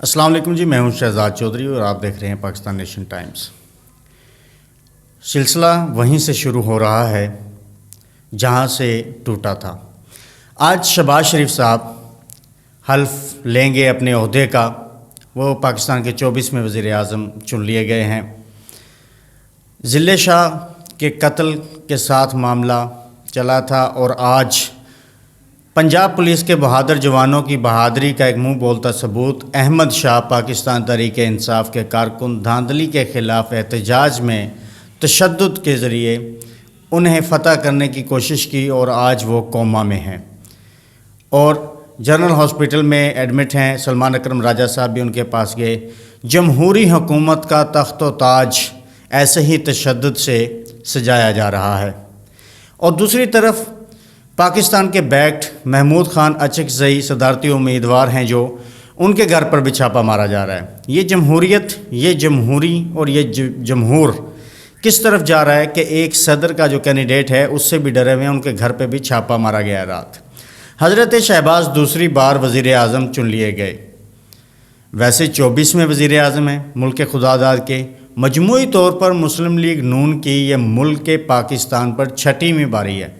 السلام علیکم جی، میں ہوں شہزاد چودھری اور آپ دیکھ رہے ہیں پاکستان نیشن ٹائمز۔ سلسلہ وہیں سے شروع ہو رہا ہے جہاں سے ٹوٹا تھا۔ آج شہباز شریف صاحب حلف لیں گے اپنے عہدے کا۔ وہ پاکستان کے 24ویں وزیر اعظم چن لیے گئے ہیں۔ ضلع شاہ کے قتل کے ساتھ معاملہ چلا تھا اور آج پنجاب پولیس کے بہادر جوانوں کی بہادری کا ایک منہ بولتا ثبوت احمد شاہ پاکستان تحریک انصاف کے کارکن دھاندلی کے خلاف احتجاج میں تشدد کے ذریعے انہیں فتح کرنے کی کوشش کی اور آج وہ کوما میں ہیں اور جنرل ہاسپٹل میں ایڈمٹ ہیں۔ سلمان اکرم راجہ صاحب بھی ان کے پاس گئے۔ جمہوری حکومت کا تخت و تاج ایسے ہی تشدد سے سجایا جا رہا ہے اور دوسری طرف پاکستان کے بیکٹ محمود خان اچکزئی صدارتی امیدوار ہیں جو ان کے گھر پر بھی چھاپا مارا جا رہا ہے۔ یہ جمہوریت، یہ جمہوری اور یہ جمہور کس طرف جا رہا ہے کہ ایک صدر کا جو کینڈیڈیٹ ہے اس سے بھی ڈرے ہوئے ہیں، ان کے گھر پہ بھی چھاپا مارا گیا ہے رات۔ حضرت شہباز دوسری بار وزیر اعظم چن لیے گئے۔ ویسے 24ویں وزیر اعظم ہیں ملک خدا داد کے۔ مجموعی طور پر مسلم لیگ نون کی یہ ملک کے پاکستان پر چھٹیویں باری ہے۔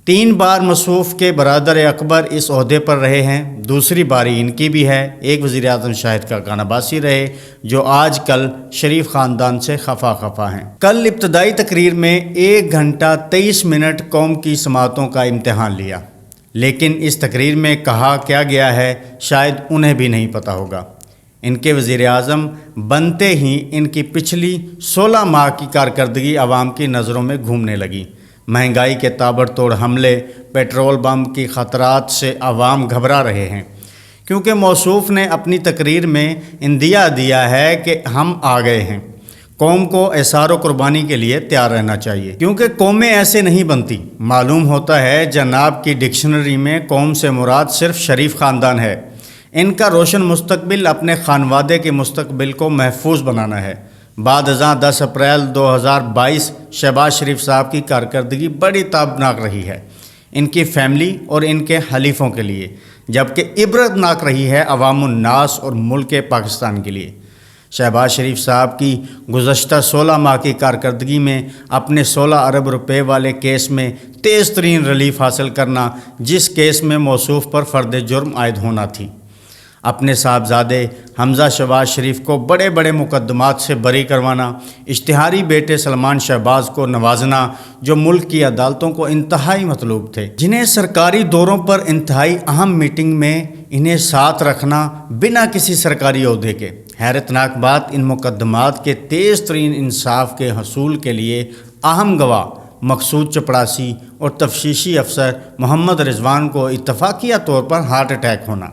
3 بار مصوف کے برادر اکبر اس عہدے پر رہے ہیں، دوسری باری ان کی بھی ہے۔ ایک وزیر اعظم شاہد خاقان عباسی رہے جو آج کل شریف خاندان سے خفا ہیں۔ کل ابتدائی تقریر میں 1 گھنٹہ 23 منٹ قوم کی سماعتوں کا امتحان لیا، لیکن اس تقریر میں کہا کیا گیا ہے شاید انہیں بھی نہیں پتہ ہوگا۔ ان کے وزیر اعظم بنتے ہی ان کی پچھلی 16 ماہ کی کارکردگی عوام کی نظروں میں گھومنے لگی۔ مہنگائی کے تابڑتوڑ حملے، پیٹرول بم کی خطرات سے عوام گھبرا رہے ہیں کیونکہ موصوف نے اپنی تقریر میں اندیا دیا ہے کہ ہم آ گئے ہیں۔ قوم کو احسار و قربانی کے لیے تیار رہنا چاہیے کیونکہ قومیں ایسے نہیں بنتی۔ معلوم ہوتا ہے جناب کی ڈکشنری میں قوم سے مراد صرف شریف خاندان ہے۔ ان کا روشن مستقبل اپنے خانوادے کے مستقبل کو محفوظ بنانا ہے۔ بعد ازاں 10 اپریل 2022 شہباز شریف صاحب کی کارکردگی بڑی تابناک رہی ہے ان کی فیملی اور ان کے حلیفوں کے لیے، جبکہ عبرتناک رہی ہے عوام الناس اور ملک پاکستان کے لیے۔ شہباز شریف صاحب کی گزشتہ 16 ماہ کی کارکردگی میں اپنے 16 ارب روپے والے کیس میں تیز ترین ریلیف حاصل کرنا، جس کیس میں موصوف پر فرد جرم عائد ہونا تھی، اپنے صاحبزادے حمزہ شہباز شریف کو بڑے بڑے مقدمات سے بری کروانا، اشتہاری بیٹے سلمان شہباز کو نوازنا جو ملک کی عدالتوں کو انتہائی مطلوب تھے، جنہیں سرکاری دوروں پر انتہائی اہم میٹنگ میں انہیں ساتھ رکھنا بنا کسی سرکاری عہدے کے۔ حیرتناک بات، ان مقدمات کے تیز ترین انصاف کے حصول کے لیے اہم گواہ مقصود چپڑاسی اور تفتیشی افسر محمد رضوان کو اتفاقیہ طور پر ہارٹ اٹیک ہونا،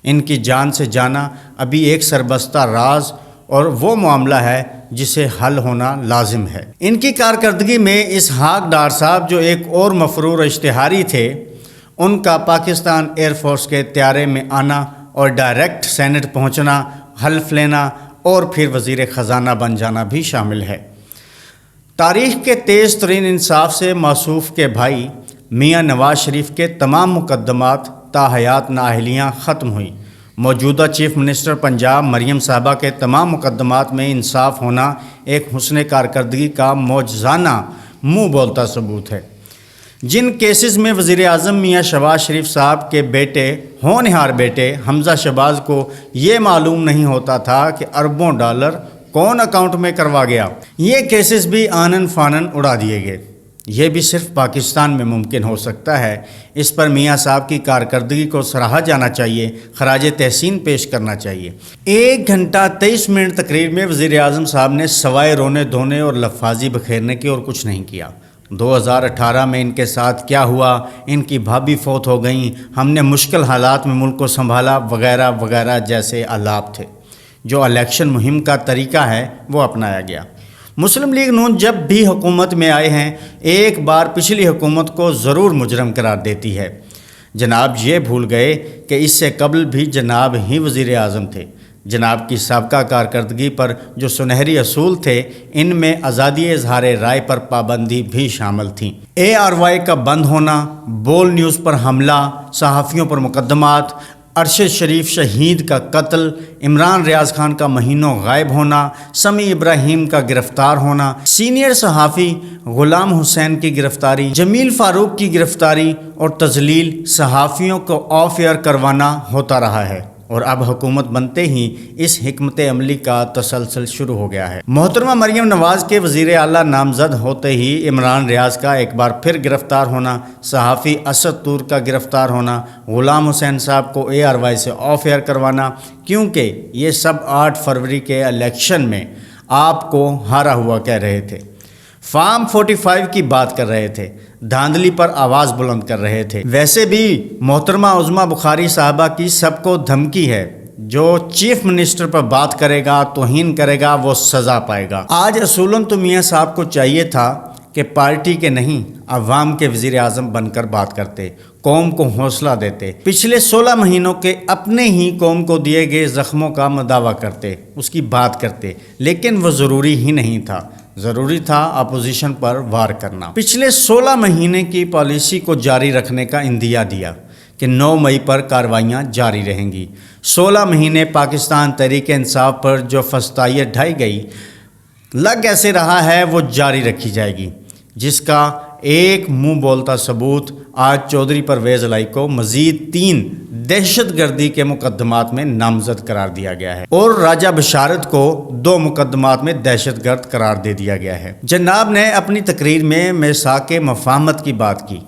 ان کی جان سے جانا ابھی ایک سربستہ راز اور وہ معاملہ ہے جسے حل ہونا لازم ہے۔ ان کی کارکردگی میں اسحاق ڈار صاحب جو ایک اور مفرور اشتہاری تھے، ان کا پاکستان ایئر فورس کے طیارے میں آنا اور ڈائریکٹ سینٹ پہنچنا، حلف لینا اور پھر وزیر خزانہ بن جانا بھی شامل ہے۔ تاریخ کے تیز ترین انصاف سے موصوف کے بھائی میاں نواز شریف کے تمام مقدمات تا حیات نااہلیاں ختم ہوئیں۔ موجودہ چیف منسٹر پنجاب مریم صاحبہ کے تمام مقدمات میں انصاف ہونا ایک حسن کارکردگی کا معجزانہ منہ بولتا ثبوت ہے۔ جن کیسز میں وزیر اعظم میاں شہباز شریف صاحب کے بیٹے ہونہار بیٹے حمزہ شہباز کو یہ معلوم نہیں ہوتا تھا کہ اربوں ڈالر کون اکاؤنٹ میں کروا گیا، یہ کیسز بھی آنن فانن اڑا دیے گئے۔ یہ بھی صرف پاکستان میں ممکن ہو سکتا ہے۔ اس پر میاں صاحب کی کارکردگی کو سراہا جانا چاہیے، خراج تحسین پیش کرنا چاہیے۔ 1 گھنٹہ 23 منٹ تقریر میں وزیر اعظم صاحب نے سوائے رونے دھونے اور لفاظی بکھیرنے کی اور کچھ نہیں کیا۔ 2018 میں ان کے ساتھ کیا ہوا، ان کی بھابھی فوت ہو گئیں، ہم نے مشکل حالات میں ملک کو سنبھالا وغیرہ وغیرہ جیسے آلات تھے۔ جو الیکشن مہم کا طریقہ ہے وہ اپنایا گیا۔ مسلم لیگ نون جب بھی حکومت میں آئے ہیں ایک بار پچھلی حکومت کو ضرور مجرم قرار دیتی ہے۔ جناب یہ بھول گئے کہ اس سے قبل بھی جناب ہی وزیر اعظم تھے۔ جناب کی سابقہ کارکردگی پر جو سنہری اصول تھے ان میں آزادی اظہار رائے پر پابندی بھی شامل تھیں۔ ARY کا بند ہونا، بول نیوز پر حملہ، صحافیوں پر مقدمات، ارشد شریف شہید کا قتل، عمران ریاض خان کا مہینوں غائب ہونا، سمیع ابراہیم کا گرفتار ہونا، سینئر صحافی غلام حسین کی گرفتاری، جمیل فاروق کی گرفتاری اور تذلیل، صحافیوں کو آف ایئر کروانا ہوتا رہا ہے، اور اب حکومت بنتے ہی اس حکمت عملی کا تسلسل شروع ہو گیا ہے۔ محترمہ مریم نواز کے وزیر اعلیٰ نامزد ہوتے ہی عمران ریاض کا ایک بار پھر گرفتار ہونا، صحافی اسد طور کا گرفتار ہونا، غلام حسین صاحب کو ARY سے آف ایئر کروانا، کیونکہ یہ سب 8 فروری کے الیکشن میں آپ کو ہارا ہوا کہہ رہے تھے، فارم 45 کی بات کر رہے تھے، دھاندلی پر آواز بلند کر رہے تھے۔ ویسے بھی محترمہ عظمیٰ بخاری صاحبہ کی سب کو دھمکی ہے، جو چیف منسٹر پر بات کرے گا، توہین کرے گا، وہ سزا پائے گا۔ آج اصولاً تو میاں صاحب کو چاہیے تھا کہ پارٹی کے نہیں، عوام کے وزیر اعظم بن کر بات کرتے، قوم کو حوصلہ دیتے، پچھلے 16 مہینوں کے اپنے ہی قوم کو دیے گئے زخموں کا مداوع کرتے، اس کی بات کرتے، لیکن وہ ضروری ہی نہیں تھا، ضروری تھا اپوزیشن پر وار کرنا۔ پچھلے 16 مہینے کی پالیسی کو جاری رکھنے کا اندیا دیا کہ 9 مئی پر کارروائیاں جاری رہیں گی۔ 16 مہینے پاکستان تحریک انصاف پر جو فسطائیت ڈھائی گئی، لگ ایسے رہا ہے وہ جاری رکھی جائے گی، جس کا ایک منہ بولتا ثبوت آج چودھری پرویز الہی کو مزید 3 دہشت گردی کے مقدمات میں نامزد قرار دیا گیا ہے، اور راجہ بشارت کو 2 مقدمات میں دہشت گرد قرار دے دیا گیا ہے۔ جناب نے اپنی تقریر میں میثاق مفاہمت کی بات کی،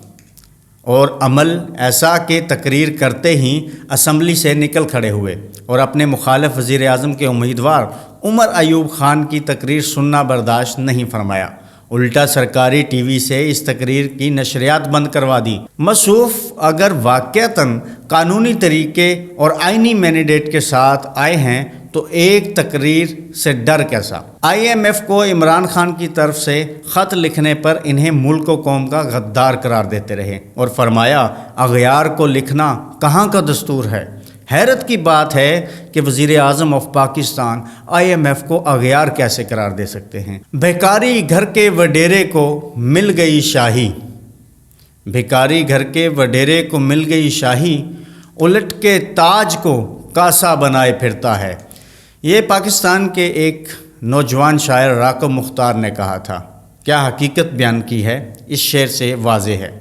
اور عمل ایسا کہ تقریر کرتے ہی اسمبلی سے نکل کھڑے ہوئے اور اپنے مخالف وزیر اعظم کے امیدوار عمر ایوب خان کی تقریر سننا برداشت نہیں فرمایا، الٹا سرکاری ٹی وی سے اس تقریر کی نشریات بند کروا دی۔ مصوف اگر واقعتاً قانونی طریقے اور آئینی مینڈیٹ کے ساتھ آئے ہیں تو ایک تقریر سے ڈر کیسا؟ IMF کو عمران خان کی طرف سے خط لکھنے پر انہیں ملک و قوم کا غدار قرار دیتے رہے، اور فرمایا اغیار کو لکھنا کہاں کا دستور ہے؟ حیرت کی بات ہے کہ وزیر اعظم آف پاکستان IMF کو اغیار کیسے قرار دے سکتے ہیں؟ بھکاری گھر کے وڈیرے کو مل گئی شاہی، بھکاری گھر کے وڈیرے کو مل گئی شاہی، الٹ کے تاج کو کاسا بنائے پھرتا ہے۔ یہ پاکستان کے ایک نوجوان شاعر راکب مختار نے کہا تھا۔ کیا حقیقت بیان کی ہے اس شعر سے واضح ہے۔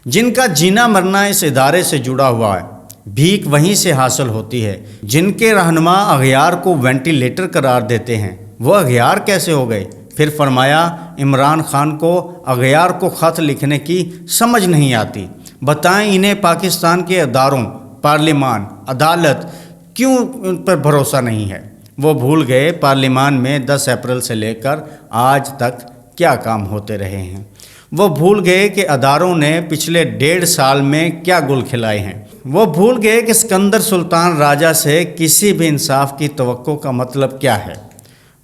جن کا جینا مرنا اس ادارے سے جڑا ہوا ہے، بھیک وہیں سے حاصل ہوتی ہے، جن کے رہنما اغیار کو وینٹیلیٹر قرار دیتے ہیں، وہ اغیار کیسے ہو گئے؟ پھر فرمایا عمران خان کو اغیار کو خط لکھنے کی سمجھ نہیں آتی، بتائیں انہیں پاکستان کے اداروں، پارلیمان، عدالت کیوں ان پر بھروسہ نہیں ہے؟ وہ بھول گئے پارلیمان میں 10 اپریل سے لے کر آج تک کیا کام ہوتے رہے ہیں، وہ بھول گئے کہ اداروں نے پچھلے 1.5 سال میں کیا گل کھلائے ہیں، وہ بھول گئے کہ اسکندر سلطان راجہ سے کسی بھی انصاف کی توقع کا مطلب کیا ہے،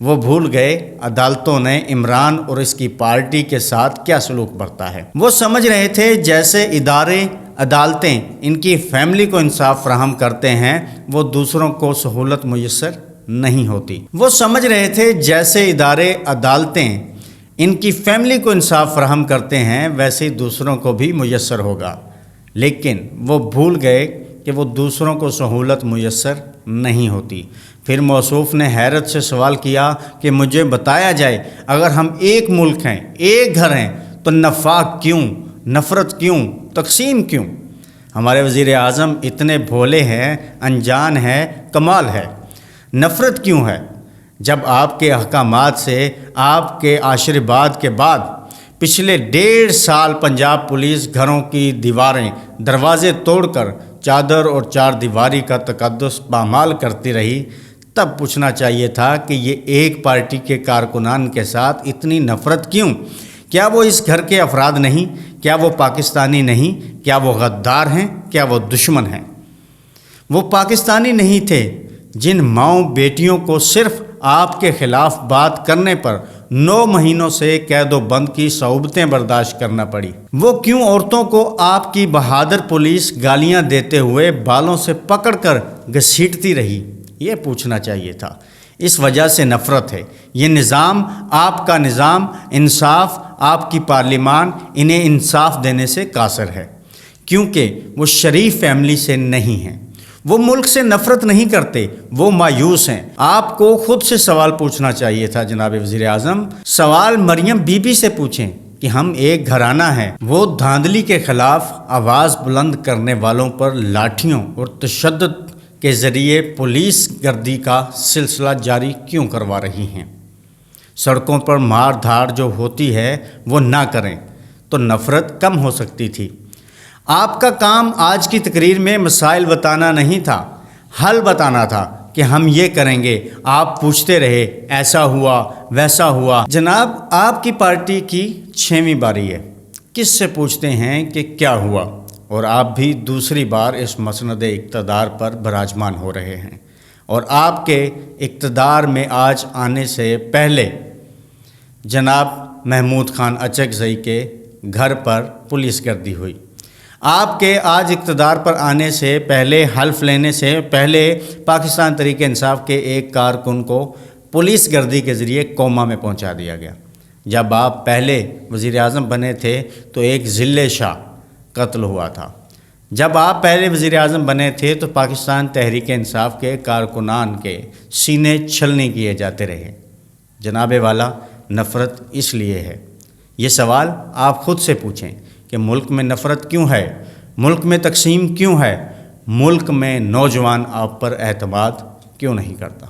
وہ بھول گئے عدالتوں نے عمران اور اس کی پارٹی کے ساتھ کیا سلوک برتا ہے۔ وہ سمجھ رہے تھے جیسے ادارے، عدالتیں ان کی فیملی کو انصاف فراہم کرتے ہیں، وہ دوسروں کو سہولت میسر نہیں ہوتی۔ وہ سمجھ رہے تھے جیسے ادارے، عدالتیں ان کی فیملی کو انصاف فراہم کرتے ہیں، ویسے ہی دوسروں کو بھی میسر ہوگا، لیکن وہ بھول گئے کہ وہ دوسروں کو سہولت میسر نہیں ہوتی۔ پھر موصوف نے حیرت سے سوال کیا کہ مجھے بتایا جائے اگر ہم ایک ملک ہیں، ایک گھر ہیں، تو نفاق کیوں، نفرت کیوں، تقسیم کیوں؟ ہمارے وزیر اعظم اتنے بھولے ہیں، انجان ہیں، کمال ہے۔ نفرت کیوں ہے جب آپ کے احکامات سے، آپ کے آشرواد کے بعد پچھلے 1.5 سال پنجاب پولیس گھروں کی دیواریں، دروازے توڑ کر چادر اور 4 دیواری کا تقدس پامال کرتی رہی؟ تب پوچھنا چاہیے تھا کہ یہ ایک پارٹی کے کارکنان کے ساتھ اتنی نفرت کیوں؟ کیا وہ اس گھر کے افراد نہیں؟ کیا وہ پاکستانی نہیں؟ کیا وہ غدار ہیں؟ کیا وہ دشمن ہیں؟ وہ پاکستانی نہیں تھے جن ماؤں بیٹیوں کو صرف آپ کے خلاف بات کرنے پر 9 مہینوں سے قید و بند کی صعوبتیں برداشت کرنا پڑی؟ وہ کیوں عورتوں کو آپ کی بہادر پولیس گالیاں دیتے ہوئے بالوں سے پکڑ کر گھسیٹتی رہی؟ یہ پوچھنا چاہیے تھا۔ اس وجہ سے نفرت ہے۔ یہ نظام، آپ کا نظام، انصاف، آپ کی پارلیمان انہیں انصاف دینے سے قاصر ہے، کیونکہ وہ شریف فیملی سے نہیں ہیں۔ وہ ملک سے نفرت نہیں کرتے، وہ مایوس ہیں۔ آپ کو خود سے سوال پوچھنا چاہیے تھا جناب وزیر اعظم۔ سوال مریم بی بی سے پوچھیں کہ ہم ایک گھرانہ ہیں، وہ دھاندلی کے خلاف آواز بلند کرنے والوں پر لاٹھیوں اور تشدد کے ذریعے پولیس گردی کا سلسلہ جاری کیوں کروا رہی ہیں؟ سڑکوں پر مار دھاڑ جو ہوتی ہے وہ نہ کریں تو نفرت کم ہو سکتی تھی۔ آپ کا کام آج کی تقریر میں مسائل بتانا نہیں تھا، حل بتانا تھا کہ ہم یہ کریں گے۔ آپ پوچھتے رہے ایسا ہوا ویسا ہوا۔ جناب آپ کی پارٹی کی 6ویں باری ہے، کس سے پوچھتے ہیں کہ کیا ہوا؟ اور آپ بھی دوسری بار اس مسند اقتدار پر براجمان ہو رہے ہیں، اور آپ کے اقتدار میں آج آنے سے پہلے جناب محمود خان اچکزئی کے گھر پر پولیس گردی ہوئی۔ آپ کے آج اقتدار پر آنے سے پہلے، حلف لینے سے پہلے، پاکستان تحریک انصاف کے ایک کارکن کو پولیس گردی کے ذریعے کوما میں پہنچا دیا گیا۔ جب آپ پہلے وزیر اعظم بنے تھے تو ایک ذلِ شاہ قتل ہوا تھا۔ جب آپ پہلے وزیر اعظم بنے تھے تو پاکستان تحریک انصاف کے کارکنان کے سینے چھلنی کیے جاتے رہے۔ جناب والا، نفرت اس لیے ہے۔ یہ سوال آپ خود سے پوچھیں کہ ملک میں نفرت کیوں ہے؟ ملک میں تقسیم کیوں ہے؟ ملک میں نوجوان آپ پر اعتماد کیوں نہیں کرتا؟